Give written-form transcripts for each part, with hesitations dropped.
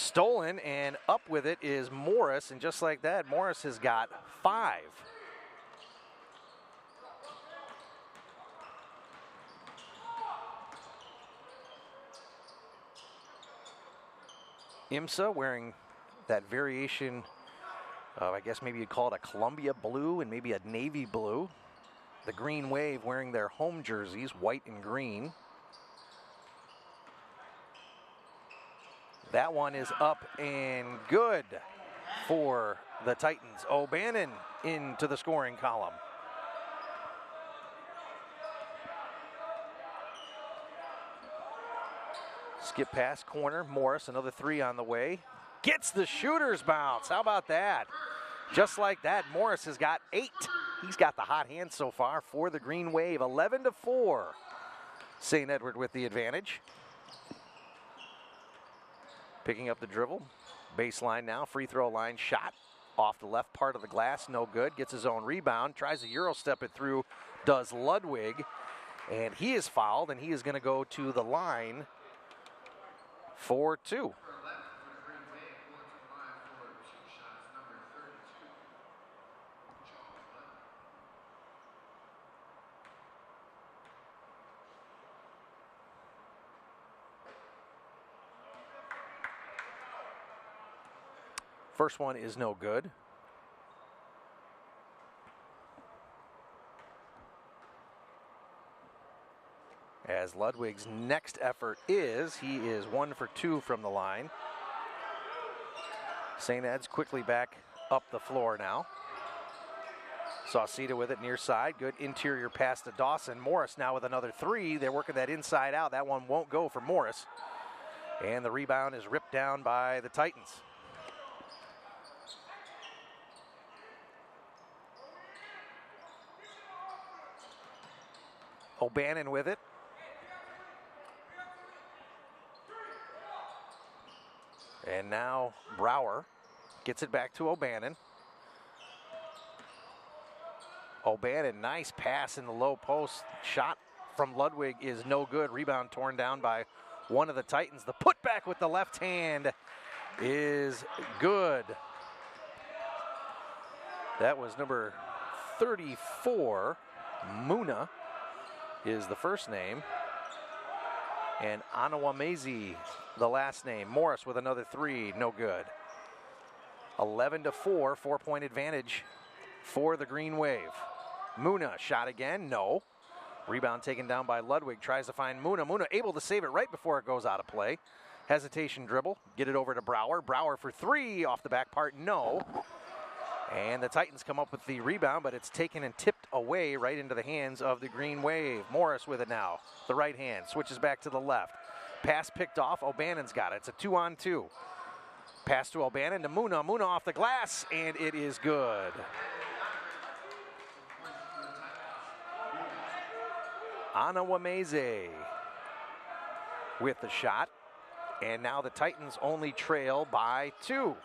Stolen, and up with it is Morris, and just like that, Morris has got 5. IMSA wearing that variation of, I guess maybe you'd call it a Columbia blue and maybe a navy blue. The Green Wave wearing their home jerseys, white and green. That one is up and good for the Titans. O'Bannon into the scoring column. Skip pass corner, Morris, another 3 on the way. Gets the shooter's bounce. How about that? Just like that, Morris has got 8. He's got the hot hand so far for the Green Wave. 11-4. St. Edward with the advantage. Picking up the dribble. Baseline now, free throw line shot. Off the left part of the glass, no good. Gets his own rebound, tries to Euro step it through, does Ludwig. And he is fouled, and he is going to go to the line for 2. First one is no good. As Ludwig's next effort he is 1 for 2 from the line. St. Ed's quickly back up the floor now. Sauceda with it near side. Good interior pass to Dawson. Morris now with another 3. They're working that inside out. That one won't go for Morris. And the rebound is ripped down by the Titans. O'Bannon with it. And now Brower gets it back to O'Bannon. O'Bannon, nice pass in the low post. Shot from Ludwig is no good. Rebound torn down by one of the Titans. The putback with the left hand is good. That was number 34. Muna is the first name. And Anawamezi, the last name. Morris with another 3, no good. 11-4, 4-point advantage for the Green Wave. Muna shot again, no. Rebound taken down by Ludwig, tries to find Muna. Muna able to save it right before it goes out of play. Hesitation dribble, get it over to Brower. Brower for 3 off the back part, no. And the Titans come up with the rebound, but it's taken and tipped away right into the hands of the Green Wave. Morris with it now. The right hand switches back to the left. Pass picked off. O'Bannon's got it. It's a 2-on-2. Pass to O'Bannon to Muna. Muna off the glass, and it is good. Anawameze with the shot. And now the Titans only trail by 2.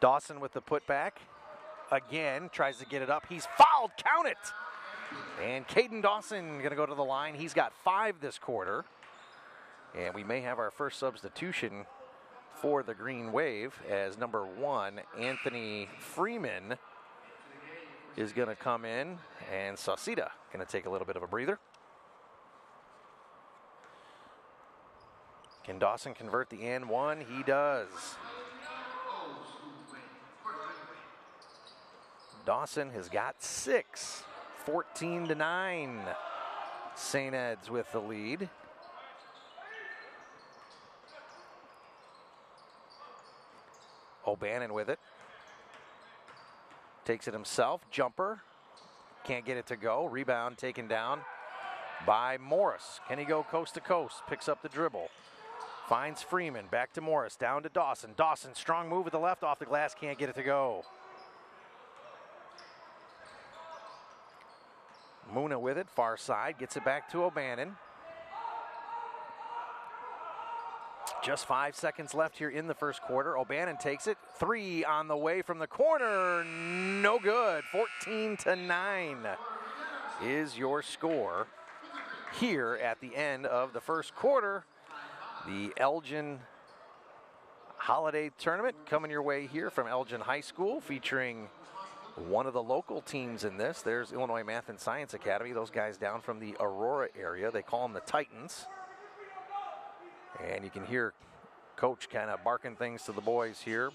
Dawson with the putback. Again, tries to get it up. He's fouled. Count it. And Caden Dawson going to go to the line. He's got 5 this quarter. And we may have our first substitution for the Green Wave as number 1, Anthony Freeman, is going to come in. And Sauceda going to take a little bit of a breather. Can Dawson convert the and one? He does. Dawson has got 6, 14-9. St. Ed's with the lead. O'Bannon with it. Takes it himself, jumper. Can't get it to go. Rebound taken down by Morris. Can he go coast to coast? Picks up the dribble. Finds Freeman, back to Morris, down to Dawson. Dawson, strong move with the left off the glass, can't get it to go. Muna with it, far side, gets it back to O'Bannon. Just 5 seconds left here in the first quarter. O'Bannon takes it. 3 on the way from the corner. No good. 14-9 is your score here at the end of the first quarter. The Elgin Holiday Tournament coming your way here from Elgin High School, featuring one of the local teams in this. There's Illinois Math and Science Academy. Those guys down from the Aurora area. They call them the Titans. And you can hear Coach kind of barking things to the boys here,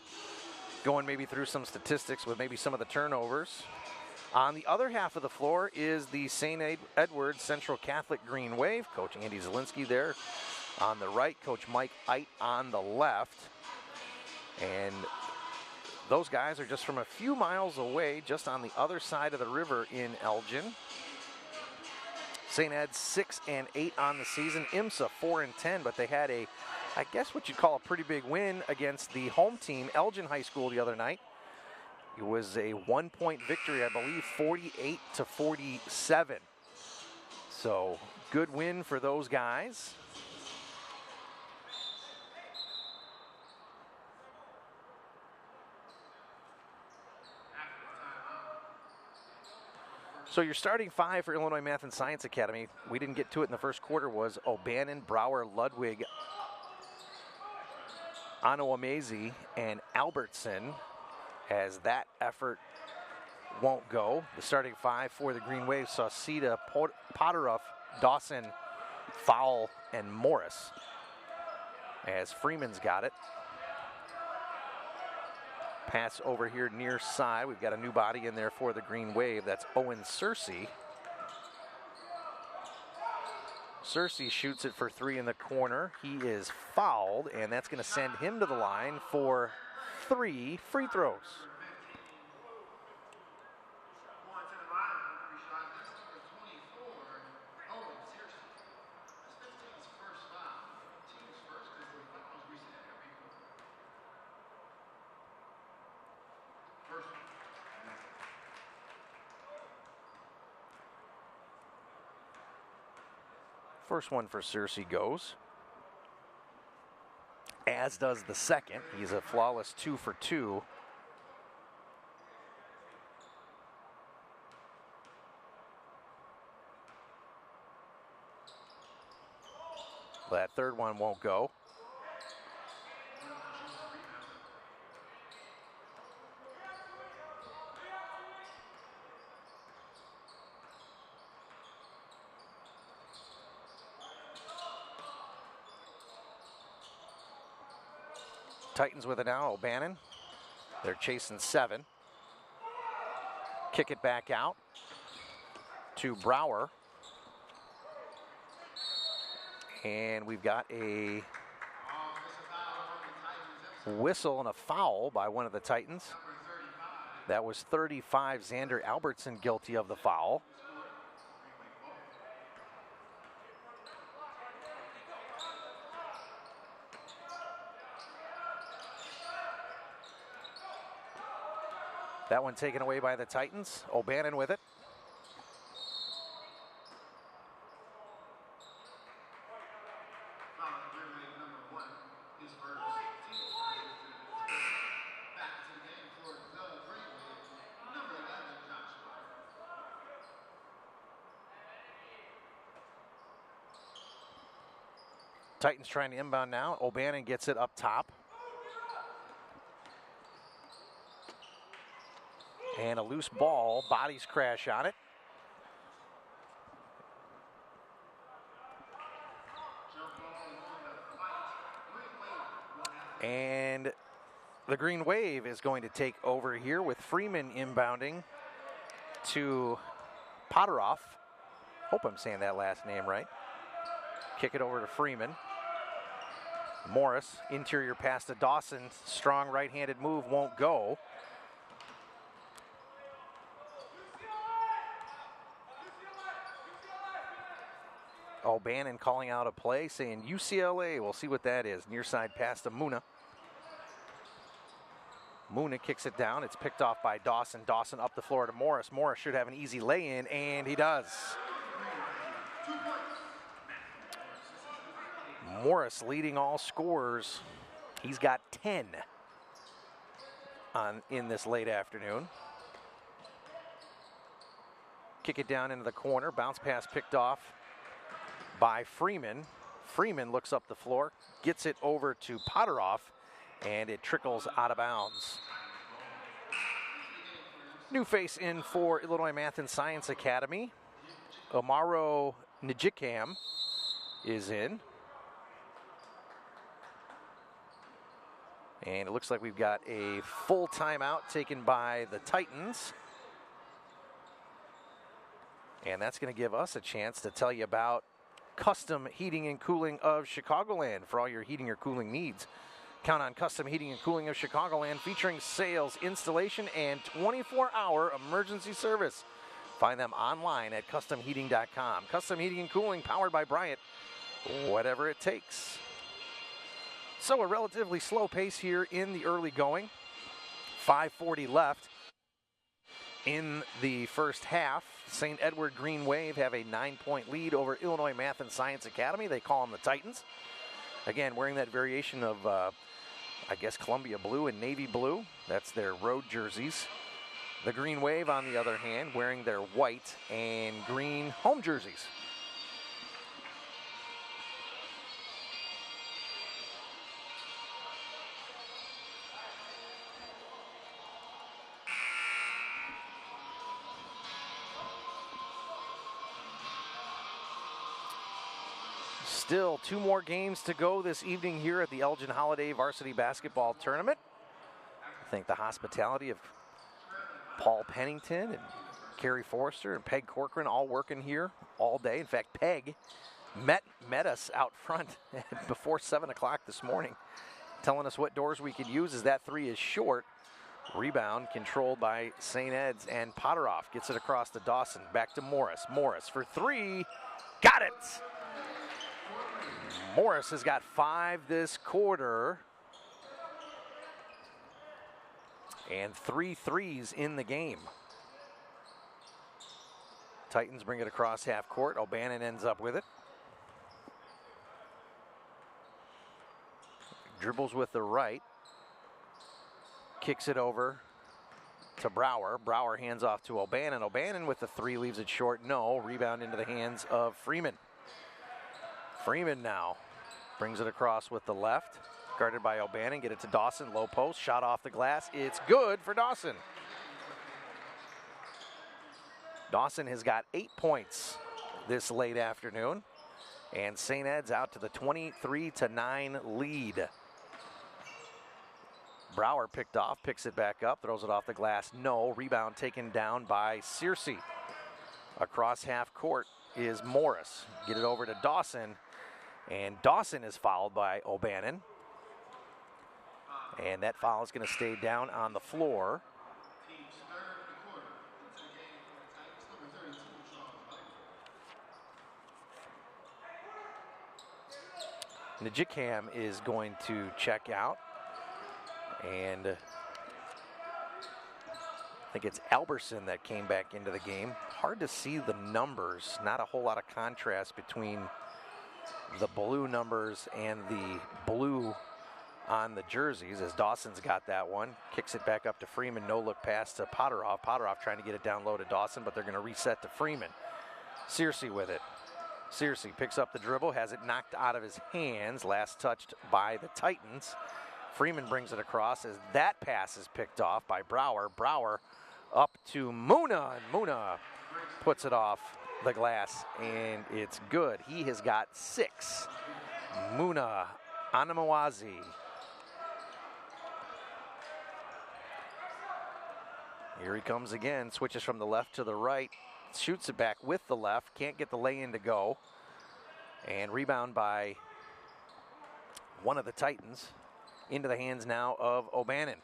going maybe through some statistics with maybe some of the turnovers. On the other half of the floor is the St. Edward's Central Catholic Green Wave. Coach Andy Zielinski there on the right, Coach Mike Eit on the left. And those guys are just from a few miles away, just on the other side of the river in Elgin. St. Ed's 6-8 on the season. IMSA 4-10, but they had a, I guess what you'd call a pretty big win against the home team, Elgin High School, the other night. It was a 1-point victory, I believe, 48-47. So good win for those guys. So your starting five for Illinois Math and Science Academy, we didn't get to it in the first quarter, was O'Bannon, Brower, Ludwig, Anawamezi, and Albertson, as that effort won't go. The starting five for the Green Wave saw Sita, Potteruff, Dawson, Fowl, and Morris, as Freeman's got it. Pass over here near side. We've got a new body in there for the Green Wave. That's Owen Searcy. Searcy shoots it for 3 in the corner. He is fouled, and that's going to send him to the line for 3 free throws. First one for Searcy goes, as does the second. He's a flawless 2 for 2. That third one won't go. Titans with it now, O'Bannon. They're chasing 7. Kick it back out to Brower. And we've got a whistle and a foul by one of the Titans. That was 35, Xander Albertson, guilty of the foul. That one taken away by the Titans. O'Bannon with it. Titans trying to inbound now. O'Bannon gets it up top. And a loose ball, bodies crash on it. And the Green Wave is going to take over here with Freeman inbounding to Potteroff. Hope I'm saying that last name right. Kick it over to Freeman. Morris, interior pass to Dawson. Strong right-handed move, won't go. O'Bannon calling out a play, saying UCLA. We'll see what that is. Near side pass to Muna. Muna kicks it down. It's picked off by Dawson. Dawson up the floor to Morris. Morris should have an easy lay-in, and he does. Morris leading all scorers. He's got 10 in this late afternoon. Kick it down into the corner. Bounce pass picked off by Freeman. Freeman looks up the floor, gets it over to Potteroff, and it trickles out of bounds. New face in for Illinois Math and Science Academy. Amaro Njikam is in. And it looks like we've got a full timeout taken by the Titans. And that's going to give us a chance to tell you about Custom Heating and Cooling of Chicagoland for all your heating or cooling needs. Count on Custom Heating and Cooling of Chicagoland, featuring sales, installation, and 24-hour emergency service. Find them online at customheating.com. Custom Heating and Cooling, powered by Bryant. Whatever it takes. So a relatively slow pace here in the early going. 5:40 left in the first half. St. Edward Green Wave have a 9-point lead over Illinois Math and Science Academy. They call them the Titans. Again, wearing that variation of, I guess, Columbia blue and navy blue. That's their road jerseys. The Green Wave, on the other hand, wearing their white and green home jerseys. Still 2 more games to go this evening here at the Elgin Holiday Varsity Basketball Tournament. I think the hospitality of Paul Pennington and Carrie Forrester and Peg Corcoran all working here all day. In fact, Peg met us out front before 7 o'clock this morning, telling us what doors we could use as that 3 is short. Rebound controlled by St. Ed's, and Potteroff gets it across to Dawson. Back to Morris. Morris for 3. Got it! Morris has got 5 this quarter. And 3 threes in the game. Titans bring it across half court. O'Bannon ends up with it. Dribbles with the right. Kicks it over to Brower. Brower hands off to O'Bannon. O'Bannon with the 3 leaves it short. No. Rebound into the hands of Freeman. Freeman now brings it across with the left. Guarded by O'Bannon. Get it to Dawson. Low post. Shot off the glass. It's good for Dawson. Dawson has got 8 points this late afternoon. And St. Ed's out to the 23-9 lead. Brower picked off. Picks it back up. Throws it off the glass. No. Rebound taken down by Searcy. Across half court is Morris. Get it over to Dawson. And Dawson is fouled by O'Bannon. And that foul is going to stay down on the floor. Njikam is going to check out. And I think it's Alberson that came back into the game. Hard to see the numbers. Not a whole lot of contrast between the blue numbers and the blue on the jerseys, as Dawson's got that one. Kicks it back up to Freeman. No look pass to Potteroff. Potteroff trying to get it down low to Dawson, but they're going to reset to Freeman. Searcy with it. Searcy picks up the dribble, has it knocked out of his hands. Last touched by the Titans. Freeman brings it across as that pass is picked off by Brower. Brower up to Muna, and Muna puts it off the glass, and it's good. He has got 6. Muna Anamawazi. Here he comes again, switches from the left to the right, shoots it back with the left, can't get the lay-in to go, and rebound by one of the Titans into the hands now of O'Bannon.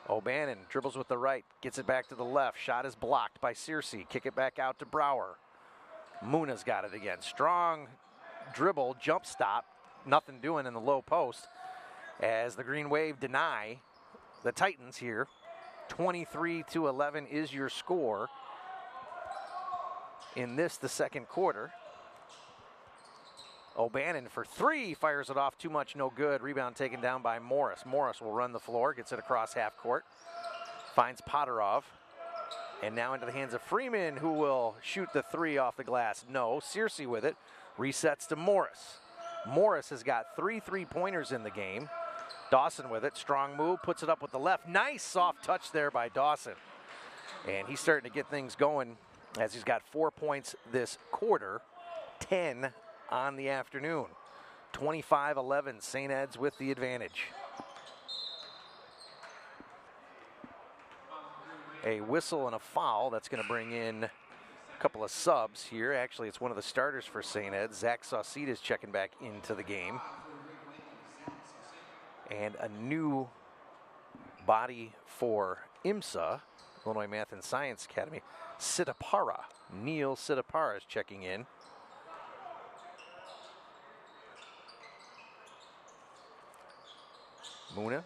O'Bannon dribbles with the right, gets it back to the left, shot is blocked by Searcy, kick it back out to Brower. Muna's got it again, strong dribble, jump stop, nothing doing in the low post as the Green Wave deny the Titans here. 23-11 is your score in this, the second quarter. O'Bannon for three, fires it off, too much, no good. Rebound taken down by Morris. Morris will run the floor, gets it across half court, finds Potterov, and now into the hands of Freeman, who will shoot the three off the glass. No, Searcy with it, resets to Morris. Morris has got 3 3-pointers in the game. Dawson with it, strong move, puts it up with the left. Nice soft touch there by Dawson. And he's starting to get things going as he's got 4 points this quarter, 10 on the afternoon. 25-11, St. Ed's with the advantage. A whistle and a foul. That's going to bring in a couple of subs here. Actually, it's one of the starters for St. Ed's. Zach Saucedo is checking back into the game. And a new body for IMSA, Illinois Math and Science Academy, Sitapara. Neil Sitapara is checking in. Muna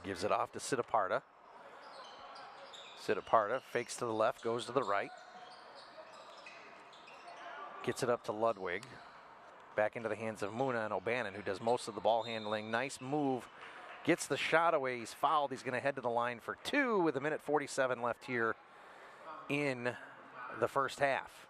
gives it off to Sitaparta. Sitaparta fakes to the left, goes to the right. Gets it up to Ludwig. Back into the hands of Muna and O'Bannon, who does most of the ball handling. Nice move. Gets the shot away. He's fouled. He's going to head to the line for two with 1:47 left here in the first half.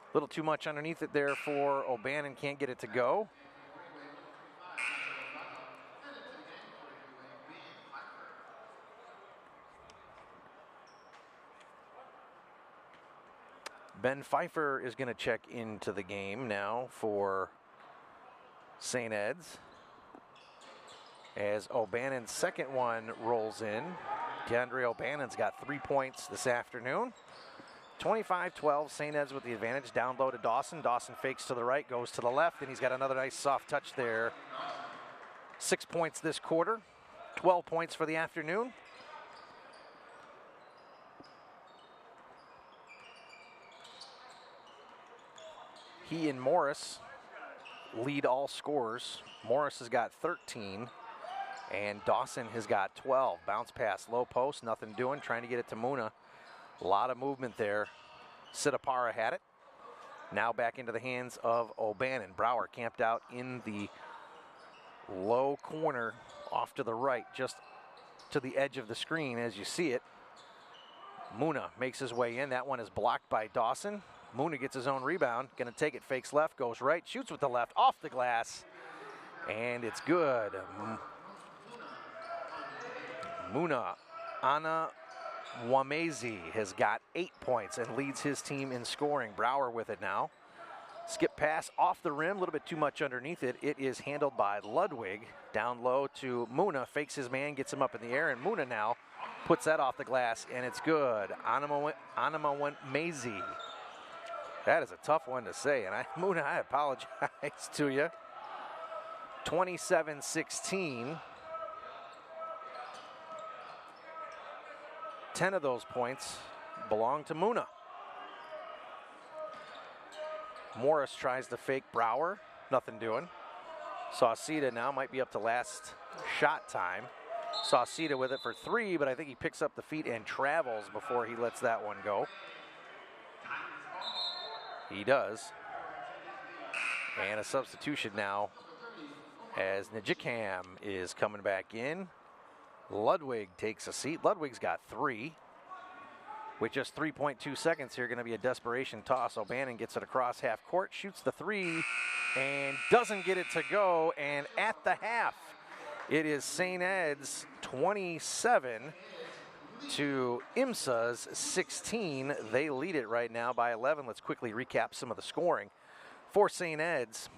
A little too much underneath it there for O'Bannon. Can't get it to go. Ben Pfeiffer is going to check into the game now for St. Ed's. As O'Bannon's second one rolls in. DeAndre O'Bannon's got 3 points this afternoon. 25-12, St. Ed's with the advantage. Down low to Dawson. Dawson fakes to the right, goes to the left, and he's got another nice soft touch there. 6 points this quarter, 12 points for the afternoon. He and Morris lead all scorers. Morris has got 13, and Dawson has got 12. Bounce pass, low post, nothing doing, trying to get it to Muna. A lot of movement there. Sitapara had it. Now back into the hands of O'Bannon. Brower camped out in the low corner off to the right, just to the edge of the screen as you see it. Muna makes his way in. That one is blocked by Dawson. Muna gets his own rebound. Going to take it, fakes left, goes right, shoots with the left, off the glass, and it's good. Muna, Ana Wamezi has got 8 points and leads his team in scoring. Brower with it now. Skip pass off the rim, a little bit too much underneath it. It is handled by Ludwig. Down low to Muna, fakes his man, gets him up in the air, and Muna now puts that off the glass, and it's good. Ana Wamezi. That is a tough one to say, and Muna, I apologize to you. 27-16. 10 of those points belong to Muna. Morris tries to fake Brower. Nothing doing. Saucedo now might be up to last shot time. Saucedo with it for three, but I think he picks up the feet and travels before he lets that one go. He does. And a substitution now as Najikam is coming back in. Ludwig takes a seat. Ludwig's got 3. With just 3.2 seconds here, going to be a desperation toss. O'Bannon gets it across half court, shoots the 3, and doesn't get it to go. And at the half, it is St. Ed's 27 to IMSA's 16. They lead it right now by 11. Let's quickly recap some of the scoring. For St. Ed's,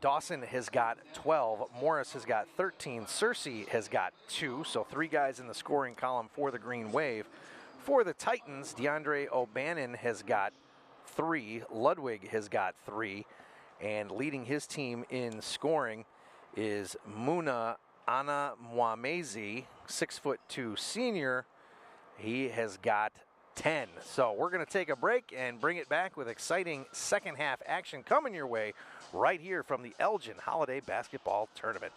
Dawson has got 12, Morris has got 13, Searcy has got 2, so 3 guys in the scoring column for the Green Wave. For the Titans, DeAndre O'Bannon has got 3, Ludwig has got 3, and leading his team in scoring is Muna Ana Mwamezi, 6'2" senior. He has got 10. So we're going to take a break and bring it back with exciting second half action coming your way right here from the Elgin Holiday Basketball Tournament.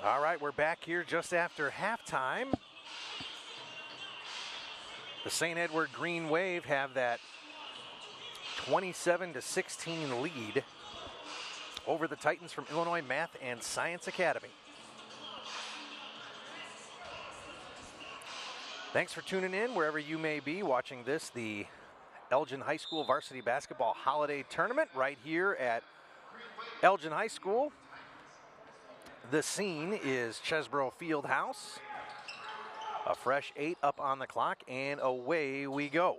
All right, we're back here just after halftime. The St. Edward Green Wave have that 27-16 lead over the Titans from Illinois Math and Science Academy. Thanks for tuning in wherever you may be watching this, the Elgin High School Varsity Basketball Holiday Tournament right here at Elgin High School. The scene is Chesbrough Fieldhouse. A fresh 8 up on the clock, and away we go.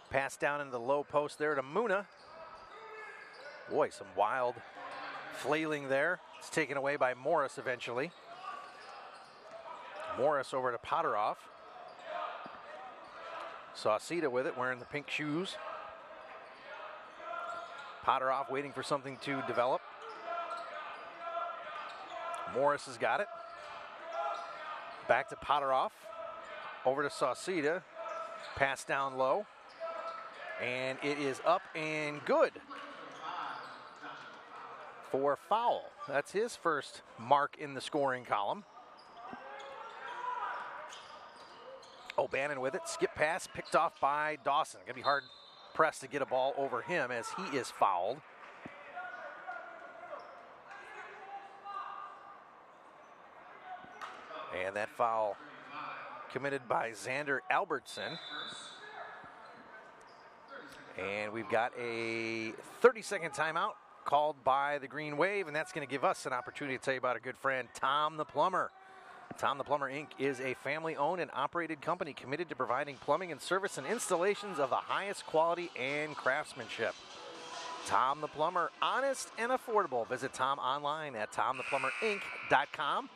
Pass down into the low post there to Muna. Boy, some wild flailing there. It's taken away by Morris eventually. Morris over to Potteroff. Sauceda with it, wearing the pink shoes. Potteroff waiting for something to develop. Morris has got it. Back to Potteroff. Over to Sauceda. Pass down low. And it is up and good for foul. That's his first mark in the scoring column. O'Bannon with it. Skip pass picked off by Dawson. Gonna be hard pressed to get a ball over him as he is fouled. And that foul committed by Xander Albertson. And we've got a 30-second timeout called by the Green Wave, and that's going to give us an opportunity to tell you about our good friend, Tom the Plumber. Tom the Plumber, Inc. is a family-owned and operated company committed to providing plumbing and service and installations of the highest quality and craftsmanship. Tom the Plumber, honest and affordable. Visit Tom online at tomtheplumberinc.com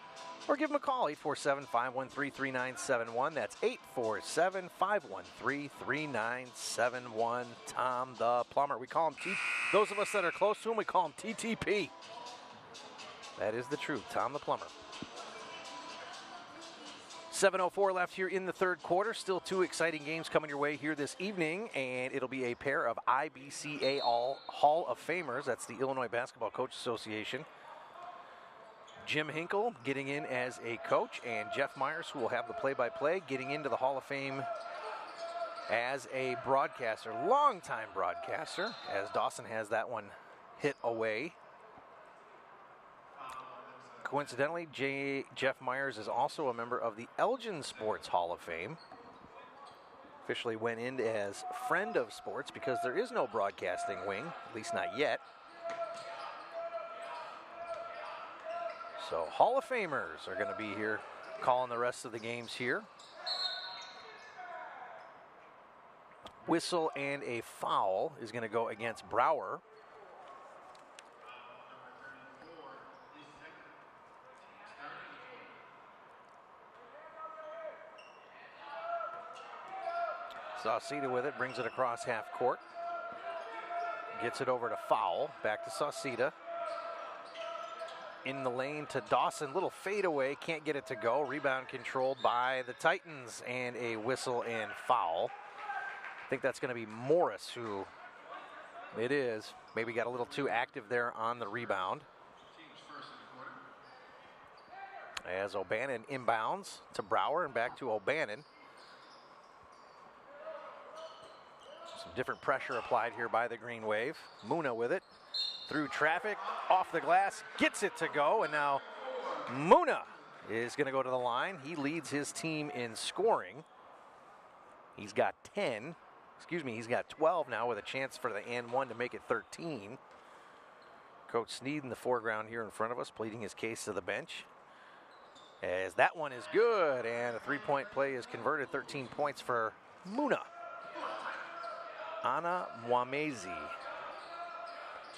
or give him a call, 847-513-3971. That's 847-513-3971. Tom the Plumber. We call him those of us that are close to him, we call him TTP. That is the truth, Tom the Plumber. 7:04 left here in the third quarter. Still two exciting games coming your way here this evening, and it'll be a pair of IBCA Hall of Famers. That's the Illinois Basketball Coach Association. Jim Hinkle getting in as a coach, and Jeff Myers, who will have the play-by-play, getting into the Hall of Fame as a broadcaster, longtime broadcaster, as Dawson has that one hit away. Coincidentally, Jeff Myers is also a member of the Elgin Sports Hall of Fame. Officially went in as friend of sports because there is no broadcasting wing, at least not yet. So Hall of Famers are going to be here calling the rest of the games here. Whistle and a foul is going to go against Brower. Sauceda with it, brings it across half court. Gets it over to Foul, back to Sauceda. In the lane to Dawson, little fadeaway, can't get it to go. Rebound controlled by the Titans, and a whistle and foul. I think that's going to be Morris who it is. Maybe got a little too active there on the rebound. As O'Bannon inbounds to Brower and back to O'Bannon. Some different pressure applied here by the Green Wave. Muna with it. Through traffic, off the glass, gets it to go, and now Muna is going to go to the line. He leads his team in scoring. He's got 12 now with a chance for the and one to make it 13. Coach Sneed in the foreground here in front of us, pleading his case to the bench. As that one is good, and a three-point play is converted, 13 points for Muna. Ana Mwamezi.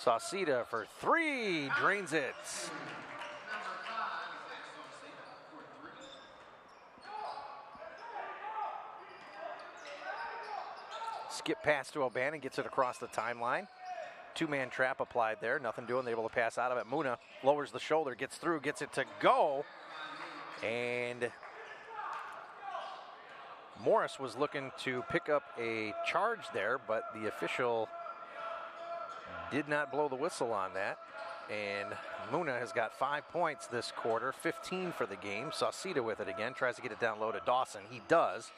Sauceda for three, drains it. Skip pass to O'Bannon, gets it across the timeline. Two-man trap applied there, nothing doing, they're able to pass out of it. Muna lowers the shoulder, gets through, gets it to go. And Morris was looking to pick up a charge there, but the official did not blow the whistle on that. and Muna has got 5 points this quarter, 15 for the game. Sauceda with it again, tries to get it down low to Dawson. He does.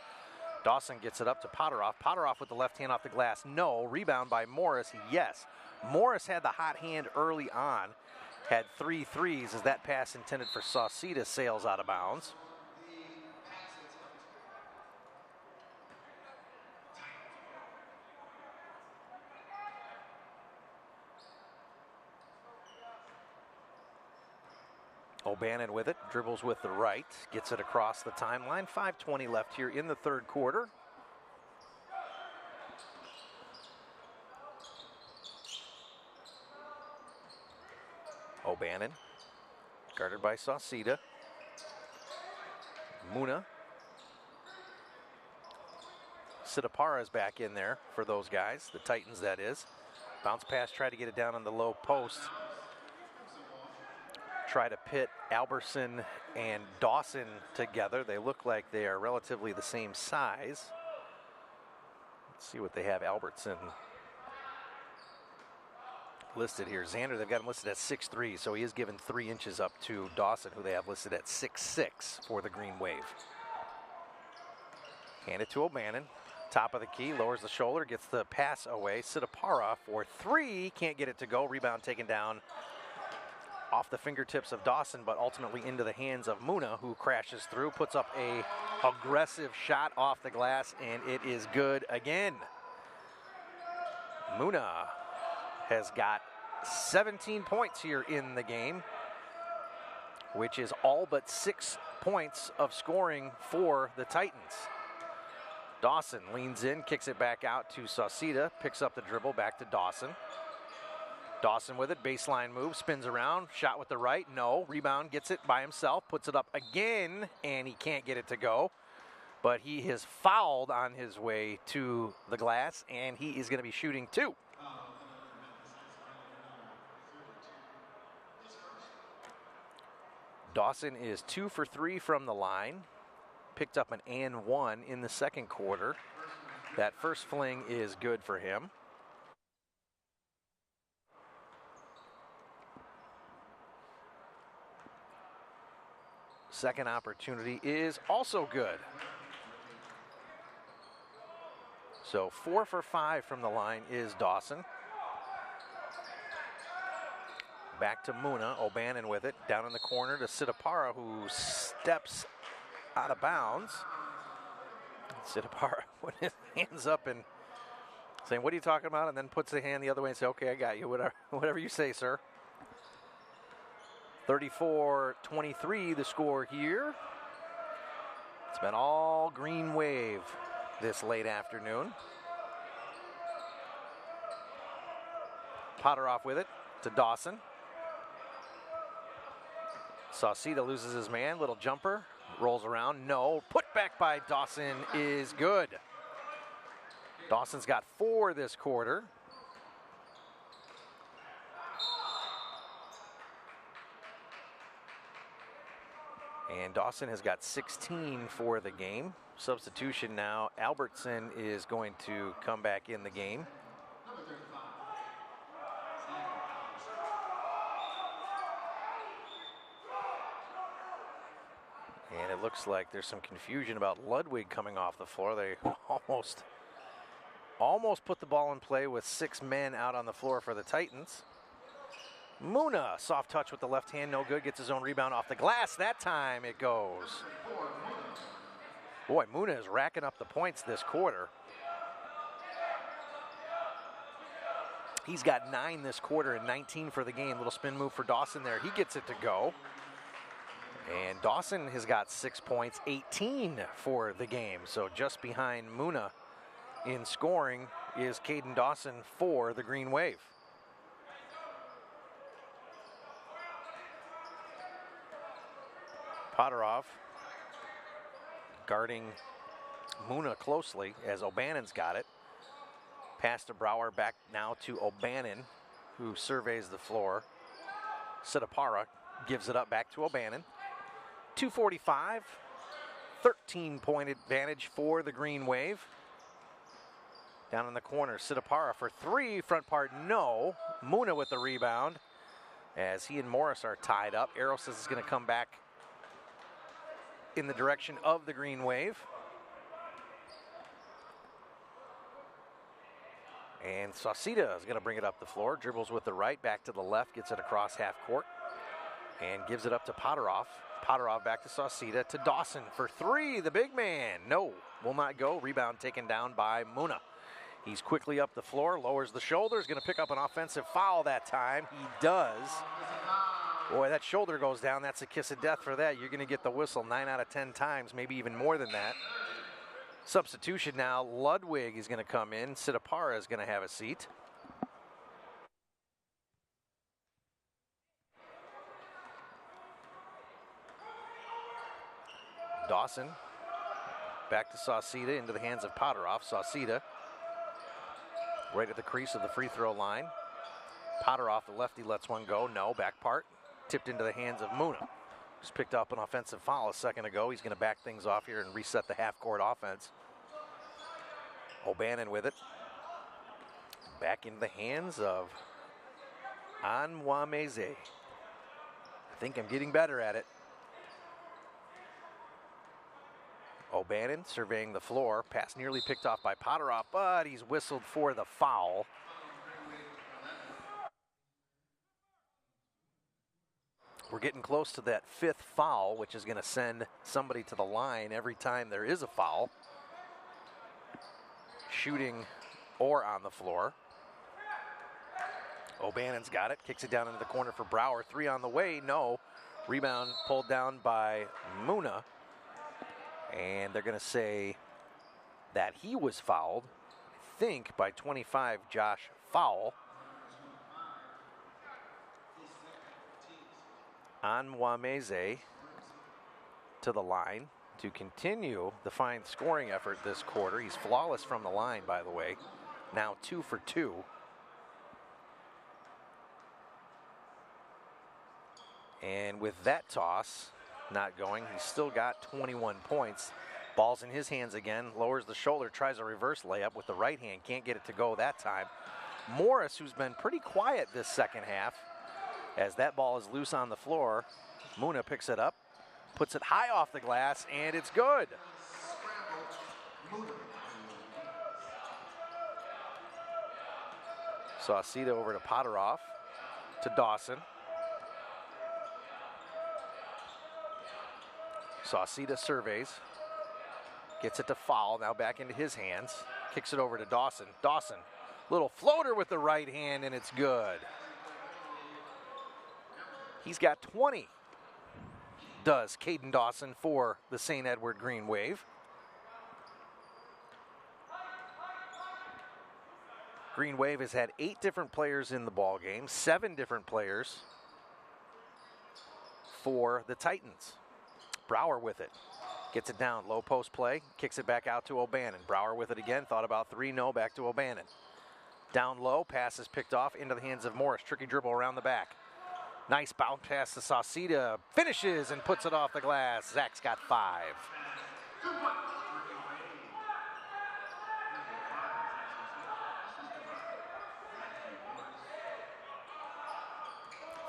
Dawson gets it up to Potteroff. Potteroff with the left hand off the glass. No. Rebound by Morris. Yes. Morris had the hot hand early on. Had 3 threes as that pass intended for Sauceda sails out of bounds. O'Bannon with it, dribbles with the right, gets it across the timeline. 5:20 left here in the third quarter. O'Bannon, guarded by Sauceda. Muna. Sidapara is back in there for those guys, the Titans that is. Bounce pass, try to get it down on the low post. Try to pit Albertson and Dawson together. They look like they are relatively the same size. Let's see what they have Albertson listed here. Xander, they've got him listed at 6'3", so he is given 3 inches up to Dawson, who they have listed at 6'6" for the Green Wave. Hand it to O'Bannon. Top of the key, lowers the shoulder, gets the pass away. Sidapara for 3, can't get it to go. Rebound taken down off the fingertips of Dawson, but ultimately into the hands of Muna, who crashes through, puts up a aggressive shot off the glass, and it is good again. Muna has got 17 points here in the game, which is all but 6 points of scoring for the Titans. Dawson leans in, kicks it back out to Sauceda, picks up the dribble, back to Dawson. Dawson with it, baseline move, spins around, shot with the right, no. Rebound, gets it by himself, puts it up again, and he can't get it to go. But he has fouled on his way to the glass, and he is going to be shooting 2. Dawson is 2 for 3 from the line. Picked up an and 1 in the second quarter. That first fling is good for him. Second opportunity is also good. So 4 for 5 from the line is Dawson. Back to Muna, O'Bannon with it, down in the corner to Sidapara, who steps out of bounds. Sidapara put his hands up and saying, "What are you talking about?" And then puts the hand the other way and says, "Okay, I got you, whatever you say, sir." 34-23 the score here. It's been all Green Wave this late afternoon. Potteroff with it to Dawson. Sauceda loses his man, little jumper, rolls around, no. Put back by Dawson is good. Dawson's got 4 this quarter. And Dawson has got 16 for the game. Substitution now. Albertson is going to come back in the game. And it looks like there's some confusion about Ludwig coming off the floor. They almost put the ball in play with 6 men out on the floor for the Titans. Muna, soft touch with the left hand, no good. Gets his own rebound off the glass. That time it goes. Boy, Muna is racking up the points this quarter. He's got 9 this quarter and 19 for the game. Little spin move for Dawson there. He gets it to go. And Dawson has got 6 points, 18 for the game. So just behind Muna in scoring is Caden Dawson for the Green Wave. Potteroff guarding Muna closely as O'Bannon's got it. Pass to Brower, back now to O'Bannon, who surveys the floor. Sidapara gives it up back to O'Bannon. 2:45, 13-point advantage for the Green Wave. Down in the corner, Sidapara for 3, front part no. Muna with the rebound. as he and Morris are tied up. Arrow says it's going to come back in the direction of the green wave. And Sauceda is going to bring it up the floor. Dribbles with the right, back to the left, gets it across half court, and gives it up to Potteroff. Potteroff back to Sauceda, to Dawson for three, the big man. No, will not go. Rebound taken down by Muna. He's quickly up the floor, lowers the shoulders, going to pick up an offensive foul that time. He does. Boy, that shoulder goes down. That's a kiss of death for that. You're going to get the whistle 9 out of 10 times, maybe even more than that. Substitution now. Ludwig is going to come in. Sidapara is going to have a seat. Dawson back to Sauceda, into the hands of Potteroff. Sauceda right at the crease of the free throw line. Potteroff, the lefty, lets one go. No, back part. Tipped into the hands of Muna. Just picked up an offensive foul a second ago. He's going to back things off here and reset the half-court offense. O'Bannon with it. Back into the hands of Anwameze. I think I'm getting better at it. O'Bannon surveying the floor. Pass nearly picked off by Potteroff, but he's whistled for the foul. We're getting close to that fifth foul, which is going to send somebody to the line every time there is a foul. Shooting or on the floor. O'Bannon's got it, kicks it down into the corner for Brower. Three on the way, no. Rebound pulled down by Muna. And they're going to say that he was fouled, I think, by 25, Josh Fowl. Anwameze to the line to continue the fine scoring effort this quarter. He's flawless from the line, by the way. Now 2 for 2. And with that toss not going, he's still got 21 points. Ball's in his hands again, lowers the shoulder, tries a reverse layup with the right hand. Can't get it to go that time. Morris, who's been pretty quiet this second half, as that ball is loose on the floor. Muna picks it up, puts it high off the glass, and it's good. Sauceda over to Potteroff, to Dawson. Sauceda surveys, gets it to Foul, now back into his hands, kicks it over to Dawson. Dawson, little floater with the right hand, and it's good. He's got 20, does Caden Dawson for the St. Edward Green Wave. Green Wave has had 8 different players in the ball game, 7 different players for the Titans. Brower with it, gets it down, low post play, kicks it back out to O'Bannon. Brower with it again, thought about 3, no, back to O'Bannon. Down low, pass is picked off into the hands of Morris. Tricky dribble around the back. Nice bounce pass to Sauceda, finishes and puts it off the glass. Zach's got 5.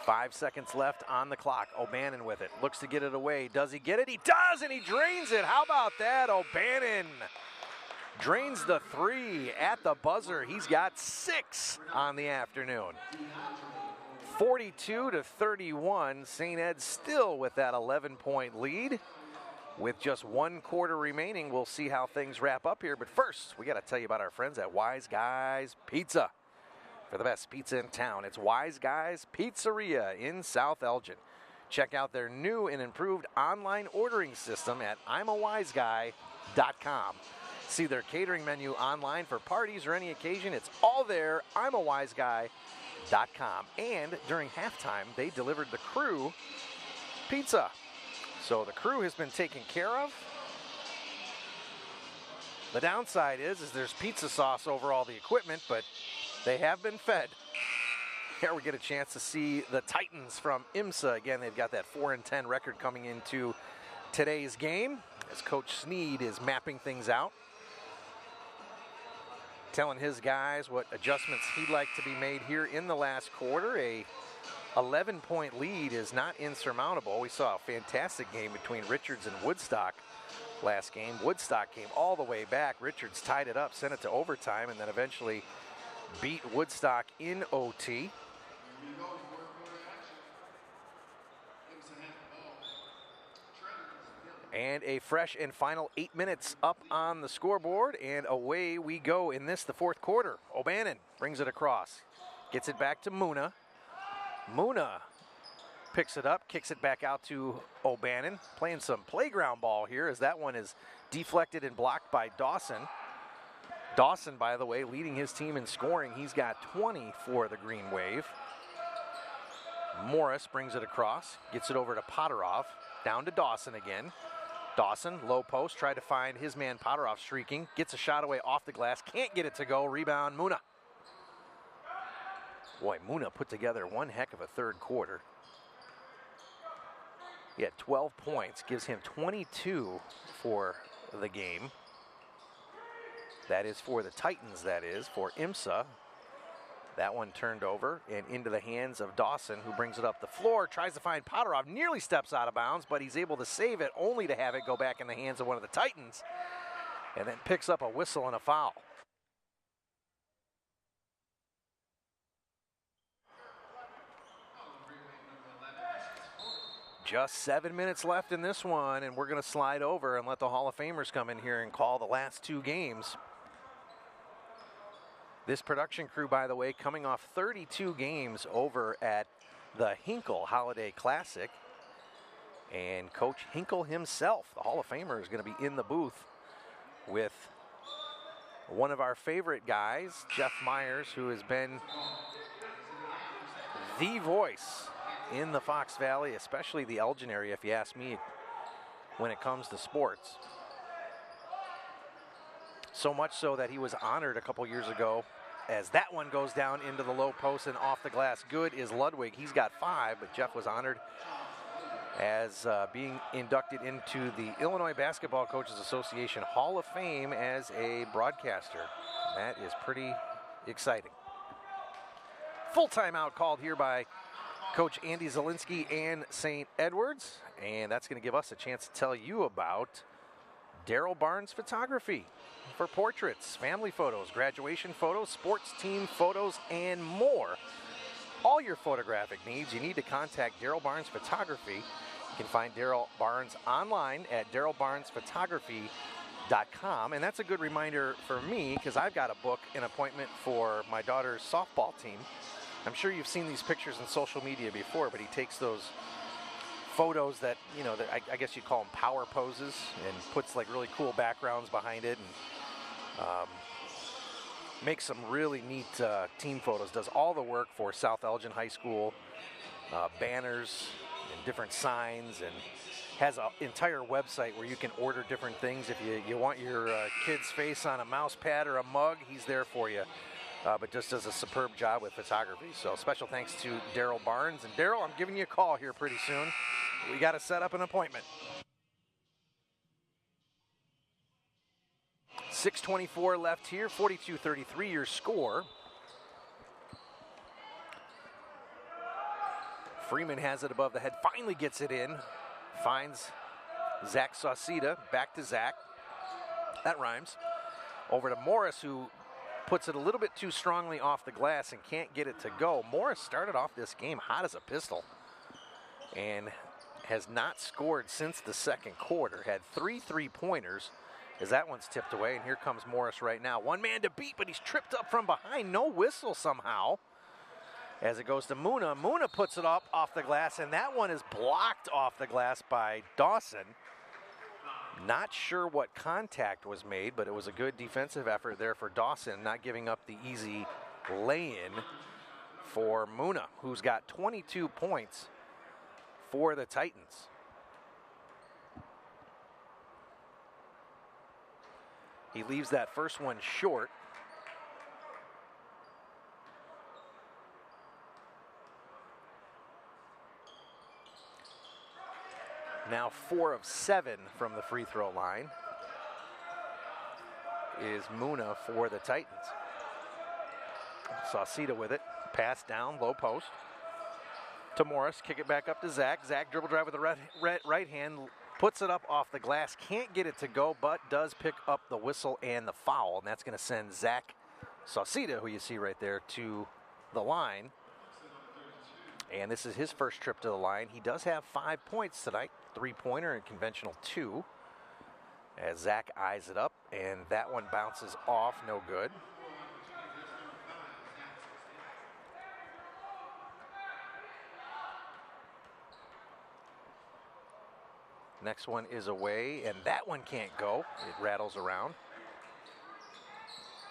5 seconds left on the clock. O'Bannon with it, looks to get it away. Does he get it? He does, and he drains it. How about that? O'Bannon drains the 3 at the buzzer. He's got 6 on the afternoon. 42-31, St. Ed still with that 11-point lead. With just 1 quarter remaining, we'll see how things wrap up here. But first, we got to tell you about our friends at Wise Guys Pizza. For the best pizza in town, it's Wise Guys Pizzeria in South Elgin. Check out their new and improved online ordering system at I'mAWiseGuy.com. See their catering menu online for parties or any occasion. It's all there, I'mAWiseGuy.com. And during halftime, they delivered the crew pizza. So the crew has been taken care of. The downside is there's pizza sauce over all the equipment, but they have been fed. Here we get a chance to see the Titans from IMSA. Again, they've got that 4-10 record coming into today's game as Coach Sneed is mapping things out, telling his guys what adjustments he'd like to be made here in the last quarter. A 11-point lead is not insurmountable. We saw a fantastic game between Richards and Woodstock last game. Woodstock came all the way back. Richards tied it up, sent it to overtime, and then eventually beat Woodstock in OT. And a fresh and final 8 minutes up on the scoreboard, and away we go in this, the fourth quarter. O'Bannon brings it across, gets it back to Muna. Muna picks it up, kicks it back out to O'Bannon, playing some playground ball here as that one is deflected and blocked by Dawson. Dawson, by the way, leading his team in scoring. He's got 20 for the Green Wave. Morris brings it across, gets it over to Potteroff, down to Dawson again. Dawson, low post, tried to find his man Potteroff streaking, gets a shot away off the glass, can't get it to go, rebound Muna. Boy, Muna put together one heck of a third quarter. He had 12 points, gives him 22 for the game. That is for the Titans, that is, for IMSA. That one turned over and into the hands of Dawson, who brings it up the floor, tries to find Potteroff, nearly steps out of bounds, but he's able to save it, only to have it go back in the hands of one of the Titans, and then picks up a whistle and a foul. Just 7 minutes left in this one, and we're going to slide over and let the Hall of Famers come in here and call the last two games. This production crew, by the way, coming off 32 games over at the Hinkle Holiday Classic. And Coach Hinkle himself, the Hall of Famer, is going to be in the booth with one of our favorite guys, Jeff Myers, who has been the voice in the Fox Valley, especially the Elgin area, if you ask me, when it comes to sports. So much so that he was honored a couple years ago as that one goes down into the low post and off the glass. Good is Ludwig. He's got 5, but Jeff was honored as being inducted into the Illinois Basketball Coaches Association Hall of Fame as a broadcaster. That is pretty exciting. Full timeout called here by Coach Andy Zielinski and St. Edwards, and that's going to give us a chance to tell you about Daryl Barnes Photography for portraits, family photos, graduation photos, sports team photos, and more. All your photographic needs, you need to contact Daryl Barnes Photography. You can find Daryl Barnes online at darylbarnesphotography.com, and that's a good reminder for me because I've got to book an appointment for my daughter's softball team. I'm sure you've seen these pictures on social media before, but he takes those photos that, you know, that I guess you'd call them power poses, and puts like really cool backgrounds behind it, and makes some really neat team photos. Does all the work for South Elgin High School, banners and different signs, and has an entire website where you can order different things. If you want your kid's face on a mouse pad or a mug, he's there for you. But just does a superb job with photography. So special thanks to Daryl Barnes. And Daryl, I'm giving you a call here pretty soon. We got to set up an appointment. 6:24 left here, 42-33 your score. Freeman has it above the head, finally gets it in. Finds Zach Sauceda, back to Zach. That rhymes. Over to Morris, who puts it a little bit too strongly off the glass and can't get it to go. Morris started off this game hot as a pistol and has not scored since the second quarter. Had 3 3-pointers as that one's tipped away, and here comes Morris right now. One man to beat, but he's tripped up from behind. No whistle somehow as it goes to Muna. Muna puts it up off the glass, and that one is blocked off the glass by Dawson. Not sure what contact was made, but it was a good defensive effort there for Dawson, not giving up the easy lay-in for Muna, who's got 22 points for the Titans. He leaves that first one short. Now 4 of 7 from the free throw line is Muna for the Titans. Sauceda with it, pass down, low post. to Morris. Kick it back up to Zach. Zach dribble drive with the right hand. Puts it up off the glass. Can't get it to go, but does pick up the whistle and the foul. And that's going to send Zach Sauceda, who you see right there, to the line. And this is his first trip to the line. He does have 5 points tonight. 3-pointer and conventional 2. As Zach eyes it up, and that one bounces off, no good. Next one is away, and that one can't go. It rattles around.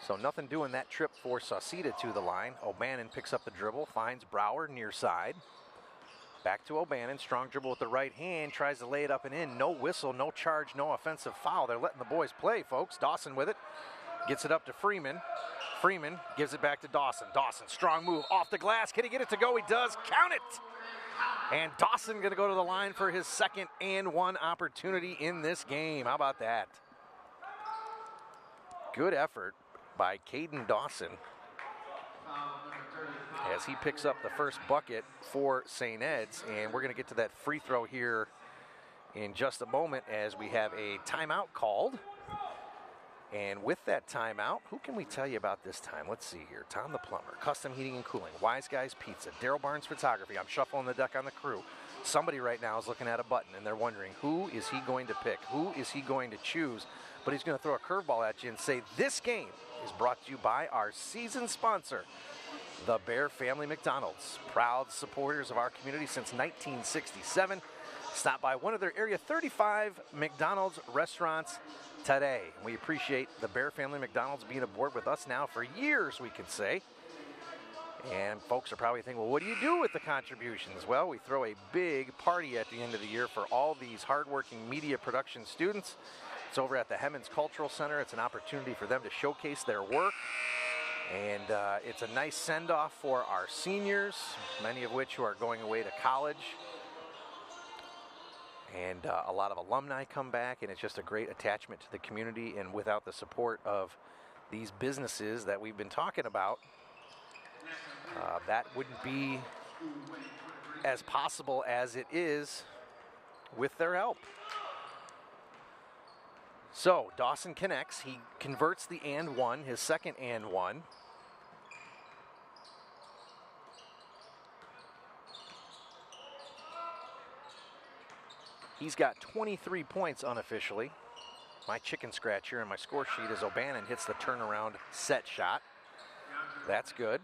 So nothing doing that trip for Sauceda to the line. O'Bannon picks up the dribble, finds Brower near side. Back to O'Bannon, strong dribble with the right hand, tries to lay it up and in. No whistle, no charge, no offensive foul. They're letting the boys play, folks. Dawson with it, gets it up to Freeman. Freeman gives it back to Dawson. Dawson, strong move off the glass. Can he get it to go? He does. Count it! And Dawson going to go to the line for his second and 1 opportunity in this game. How about that? Good effort by Caden Dawson as he picks up the first bucket for St. Ed's. And we're going to get to that free throw here in just a moment as we have a timeout called. And with that timeout, who can we tell you about this time? Let's see here. Tom the Plumber, Custom Heating and Cooling, Wise Guys Pizza, Daryl Barnes Photography. I'm shuffling the deck on the crew. Somebody right now is looking at a button and they're wondering, who is he going to pick? Who is he going to choose? But he's going to throw a curveball at you and say, this game is brought to you by our season sponsor, the Bear Family McDonald's. Proud supporters of our community since 1967. Stop by one of their Area 35 McDonald's restaurants today. We appreciate the Bear Family McDonald's being aboard with us now for years, we can say. And folks are probably thinking, well, what do you do with the contributions? Well, we throw a big party at the end of the year for all these hardworking media production students. It's over at the Hemmons Cultural Center. It's an opportunity for them to showcase their work. And it's a nice send-off for our seniors, many of which who are going away to college. And a lot of alumni come back, and it's just a great attachment to the community. And without the support of these businesses that we've been talking about, that wouldn't be as possible as it is with their help. So Dawson connects. He converts the and one, his second and one. He's got 23 points unofficially. My chicken scratch here in my score sheet is O'Bannon hits the turnaround set shot. That's good.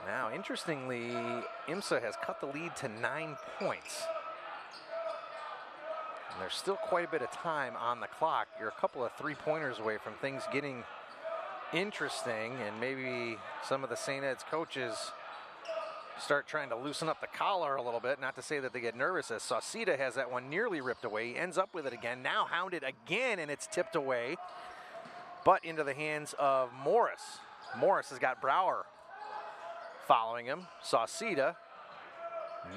Now, interestingly, IMSA has cut the lead to 9 points. And there's still quite a bit of time on the clock. You're a couple of three-pointers away from things getting interesting, and maybe some of the St. Ed's coaches start trying to loosen up the collar a little bit. Not to say that they get nervous, as Sauceda has that one nearly ripped away. He ends up with it again, now hounded again, and it's tipped away, but into the hands of Morris. Morris has got Brower following him. Sauceda,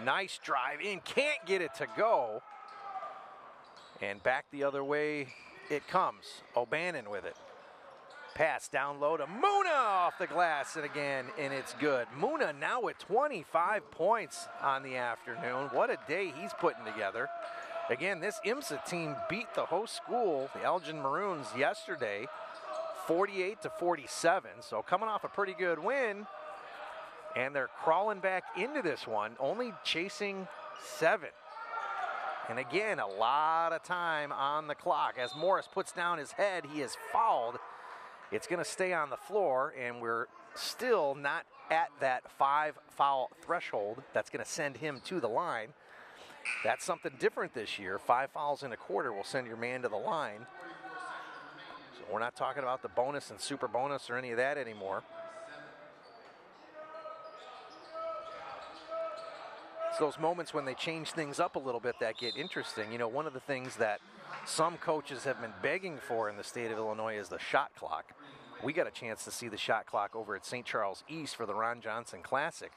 nice drive in, can't get it to go. And back the other way it comes. O'Bannon with it. Pass down low to Muna off the glass, and again, and it's good. Muna now with 25 points on the afternoon. What a day he's putting together. Again, this IMSA team beat the host school, the Elgin Maroons, yesterday, 48-47. So coming off a pretty good win, and they're crawling back into this one, only chasing 7. And again, a lot of time on the clock. As Morris puts down his head, he is fouled. It's going to stay on the floor, and we're still not at that 5-foul threshold. That's going to send him to the line. That's something different this year. 5 fouls in a quarter will send your man to the line. So we're not talking about the bonus and super bonus or any of that anymore. It's those moments when they change things up a little bit that get interesting. You know, one of the things that some coaches have been begging for in the state of Illinois is the shot clock. We got a chance to see the shot clock over at St. Charles East for the Ron Johnson Classic.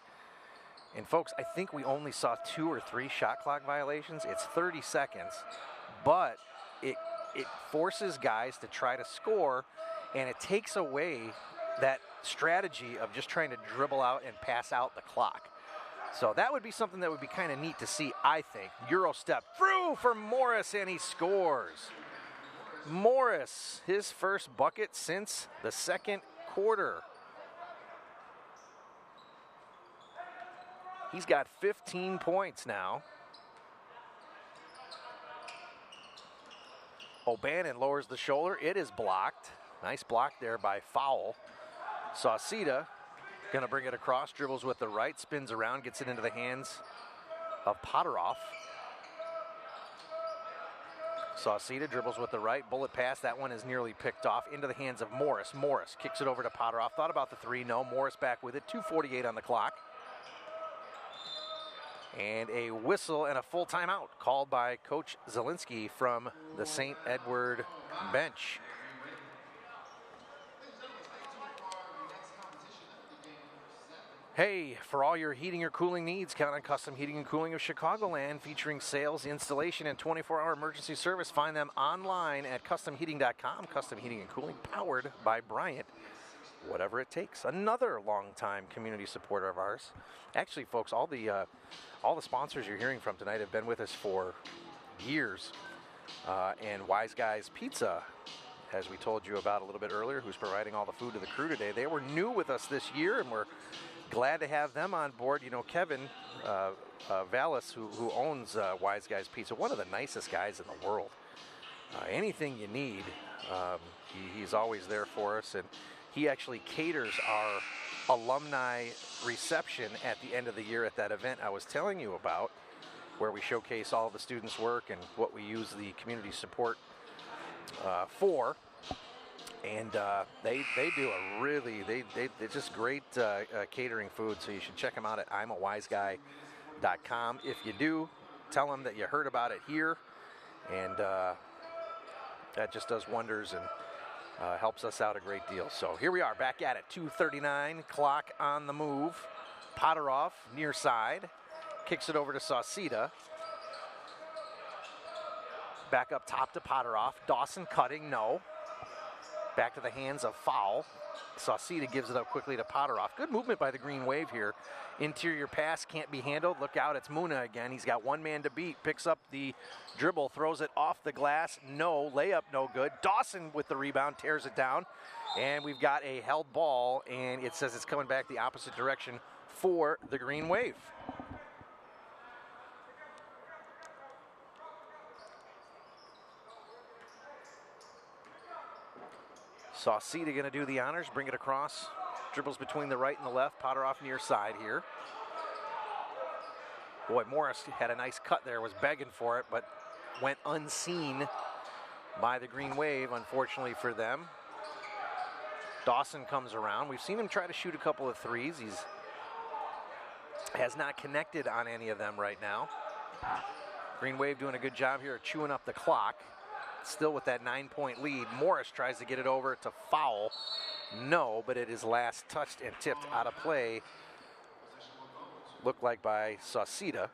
And folks, I think we only saw 2 or 3 shot clock violations. It's 30 seconds, but it forces guys to try to score, and it takes away that strategy of just trying to dribble out and pass out the clock. So that would be something that would be kind of neat to see, I think. Euro step through for Morris, and he scores. Morris, his first bucket since the second quarter. He's got 15 points now. O'Bannon lowers the shoulder. It is blocked. Nice block there by Foul. Sauceda going to bring it across, dribbles with the right, spins around, gets it into the hands of Potteroff. Sauceda dribbles with the right, bullet pass. That one is nearly picked off into the hands of Morris. Morris kicks it over to Potteroff. Thought about the three. No, Morris back with it. 2:48 on the clock. And a whistle and a full timeout called by Coach Zielinski from the St. Edward bench. Hey, for all your heating or cooling needs, count on Custom Heating and Cooling of Chicagoland, featuring sales, installation, and 24-hour emergency service. Find them online at customheating.com. Custom Heating and Cooling, powered by Bryant. Whatever it takes. Another longtime community supporter of ours. Actually, folks, all the sponsors you're hearing from tonight have been with us for years. And Wise Guys Pizza, as we told you about a little bit earlier, who's providing all the food to the crew today. They were new with us this year, and we're glad to have them on board. You know, Kevin Vallis, who owns Wise Guys Pizza, one of the nicest guys in the world. Anything you need, he's always there for us. And he actually caters our alumni reception at the end of the year at that event I was telling you about, where we showcase all the students' work and what we use the community support for. And they do a really, they're just great catering food, so you should check them out at imawiseguy.com. If you do, tell them that you heard about it here, and that just does wonders and helps us out a great deal. So here we are, back at it, 2:39, clock on the move. Potteroff, near side, kicks it over to Sauceda. Back up top to Potteroff. Dawson cutting, no. Back to the hands of Foul. Sauceda gives it up quickly to Potteroff. Good movement by the Green Wave here. Interior pass can't be handled. Look out, it's Muna again. He's got one man to beat. Picks up the dribble, throws it off the glass. No, layup no good. Dawson with the rebound, tears it down. And we've got a held ball, and it says it's coming back the opposite direction for the Green Wave. Sauceda going to do the honors, bring it across. Dribbles between the right and the left. Potteroff near side here. Boy, Morris had a nice cut there, was begging for it, but went unseen by the Green Wave, unfortunately for them. Dawson comes around. We've seen him try to shoot a couple of threes. He's has not connected on any of them right now. Green Wave doing a good job here of chewing up the clock. Still with that 9-point lead. Morris tries to get it over to Foul. No, but it is last touched and tipped out of play. Looked like by Sauceda.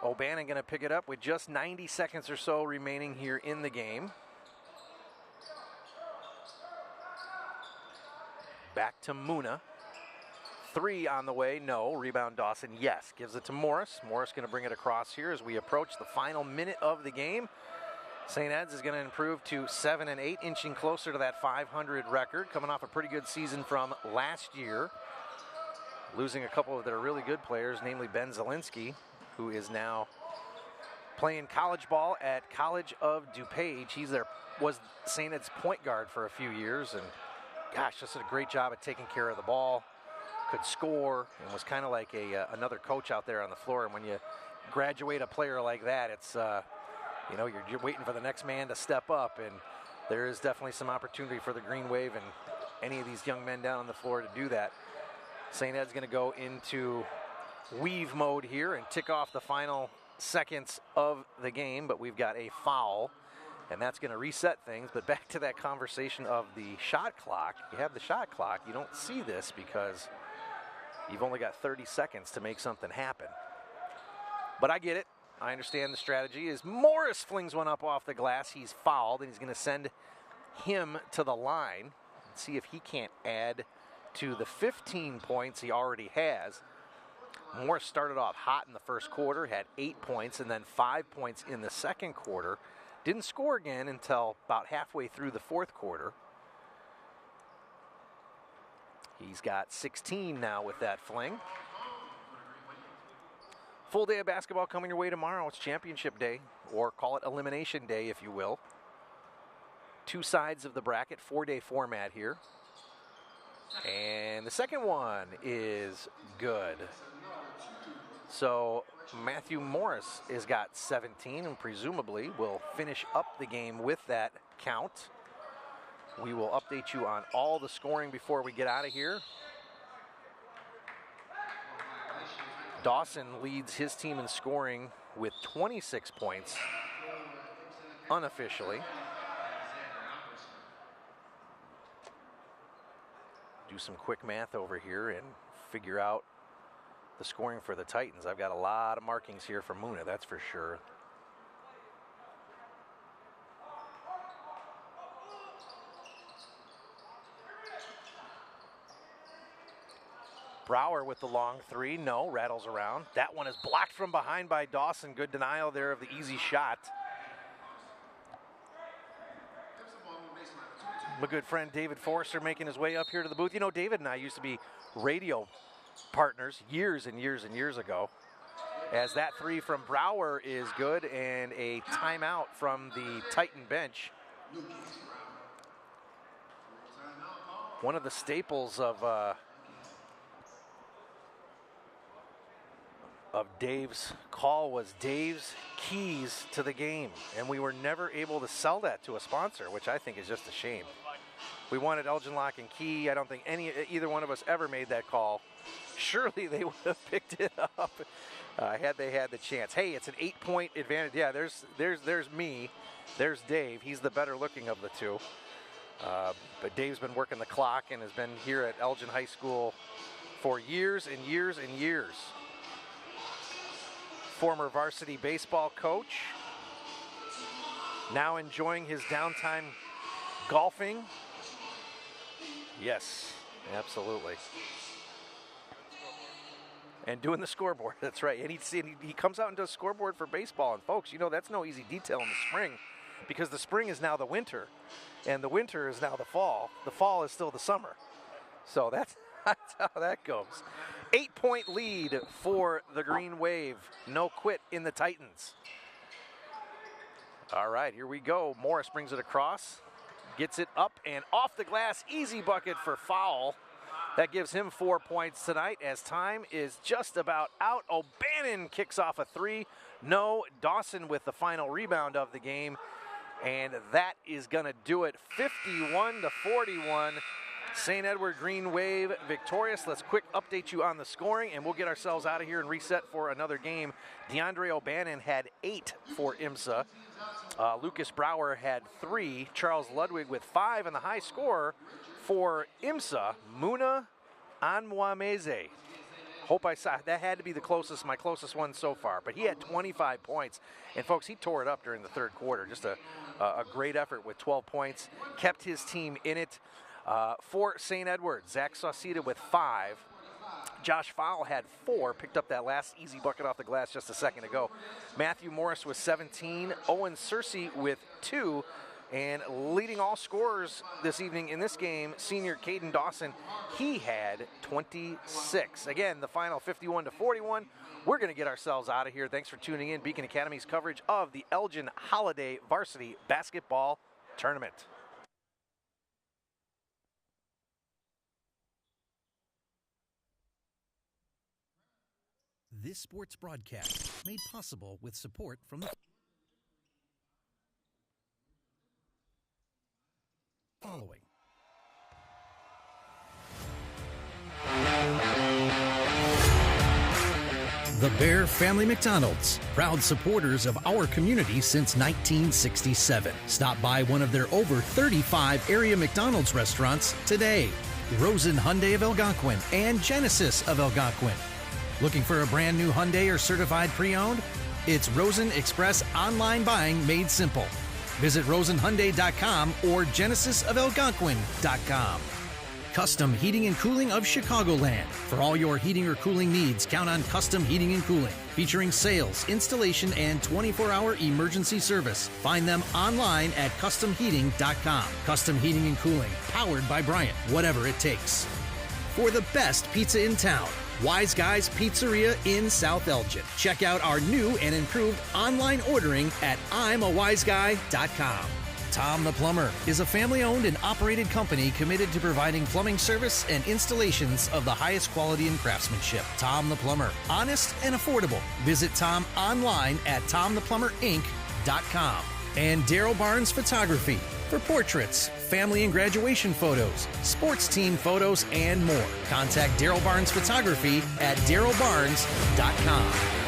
O'Bannon going to pick it up with just 90 seconds or so remaining here in the game. Back to Muna. Three on the way, no. Rebound Dawson, yes. Gives it to Morris. Morris going to bring it across here as we approach the final minute of the game. St. Ed's is going to improve to 7-8, inching closer to that 500 record, coming off a pretty good season from last year. Losing a couple of their really good players, namely Ben Zielinski, who is now playing college ball at College of DuPage. Was St. Ed's point guard for a few years, and gosh, just did a great job at taking care of the ball. Could score, and was kind of like another coach out there on the floor. And when you graduate a player like that, it's you're waiting for the next man to step up, and there is definitely some opportunity for the Green Wave and any of these young men down on the floor to do that. St. Ed's going to go into weave mode here and tick off the final seconds of the game, but we've got a foul, and that's going to reset things. But back to that conversation of the shot clock. You have the shot clock. You don't see this because you've only got 30 seconds to make something happen. But I get it. I understand the strategy is Morris flings one up off the glass. He's fouled, and he's going to send him to the line and see if he can't add to the 15 points he already has. Morris started off hot in the first quarter, had 8 points, and then 5 points in the second quarter. Didn't score again until about halfway through the fourth quarter. He's got 16 now with that fling. Full day of basketball coming your way tomorrow. It's championship day, or call it elimination day if you will. 2 sides of the bracket, 4-day format here. And the second one is good. So Matthew Morris has got 17 and presumably will finish up the game with that count. We will update you on all the scoring before we get out of here. Dawson leads his team in scoring with 26 points unofficially. Do some quick math over here and figure out the scoring for the Titans. I've got a lot of markings here for Muna, that's for sure. Brower with the long 3, no, rattles around. That one is blocked from behind by Dawson. Good denial there of the easy shot. My good friend David Forrester making his way up here to the booth. You know, David and I used to be radio partners years and years and years ago. As that 3 from Brower is good, and a timeout from the Titan bench. One of the staples of Dave's call was Dave's keys to the game, and we were never able to sell that to a sponsor, which I think is just a shame. We wanted Elgin Lock and Key. I don't think either one of us ever made that call. Surely they would have picked it up had they had the chance. Hey, it's an 8-point advantage. Yeah, there's me. There's Dave. He's the better looking of the two. But Dave's been working the clock and has been here at Elgin High School for years and years and years. Former varsity baseball coach, now enjoying his downtime golfing. Yes, absolutely. And doing the scoreboard, that's right. And he comes out and does scoreboard for baseball. And folks, you know, that's no easy detail in the spring, because the spring is now the winter, and the winter is now the fall. The fall is still the summer. So that's how that goes. 8-point lead for the Green Wave. No quit in the Titans. All right, here we go. Morris brings it across, gets it up and off the glass. Easy bucket for foul. That gives him 4 points tonight as time is just about out. O'Bannon kicks off a 3. No, Dawson with the final rebound of the game. And that is going to do it. 51-41. St. Edward Green Wave victorious. Let's quick update you on the scoring, and we'll get ourselves out of here and reset for another game. DeAndre O'Bannon had 8 for IMSA. Lucas Brower had 3. Charles Ludwig with 5, and the high scorer for IMSA, Muna Anwameze. Hope I saw that. Had to be my closest one so far. But he had 25 points, and folks, he tore it up during the third quarter. Just a great effort with 12 points. Kept his team in it. For St. Edward, Zach Sauceda with 5. Josh Fowle had 4, picked up that last easy bucket off the glass just a second ago. Matthew Morris with 17. Owen Searcy with 2. And leading all scorers this evening in this game, senior Caden Dawson, he had 26. Again, the final 51-41. We're going to get ourselves out of here. Thanks for tuning in. Beacon Academy's coverage of the Elgin Holiday Varsity Basketball Tournament. This sports broadcast made possible with support from the following. The Bear Family McDonald's, proud supporters of our community since 1967. Stop by one of their over 35 area McDonald's restaurants today. Rosen Hyundai of Algonquin and Genesis of Algonquin. Looking for a brand new Hyundai or certified pre-owned? It's Rosen Express online buying made simple. Visit rosenhyundai.com or genesisofelgonquin.com. Custom Heating and Cooling of Chicagoland. For all your heating or cooling needs, count on Custom Heating and Cooling. Featuring sales, installation, and 24-hour emergency service. Find them online at customheating.com. Custom Heating and Cooling, powered by Bryant, whatever it takes. For the best pizza in town, Wise Guys Pizzeria in South Elgin. Check out our new and improved online ordering at I'mAWiseGuy.com. Tom the Plumber is a family-owned and operated company committed to providing plumbing service and installations of the highest quality and craftsmanship. Tom the Plumber, honest and affordable. Visit Tom online at TomThePlumberInc.com. And Daryl Barnes Photography for portraits, family and graduation photos, sports team photos, and more. Contact Daryl Barnes Photography at darylbarnes.com.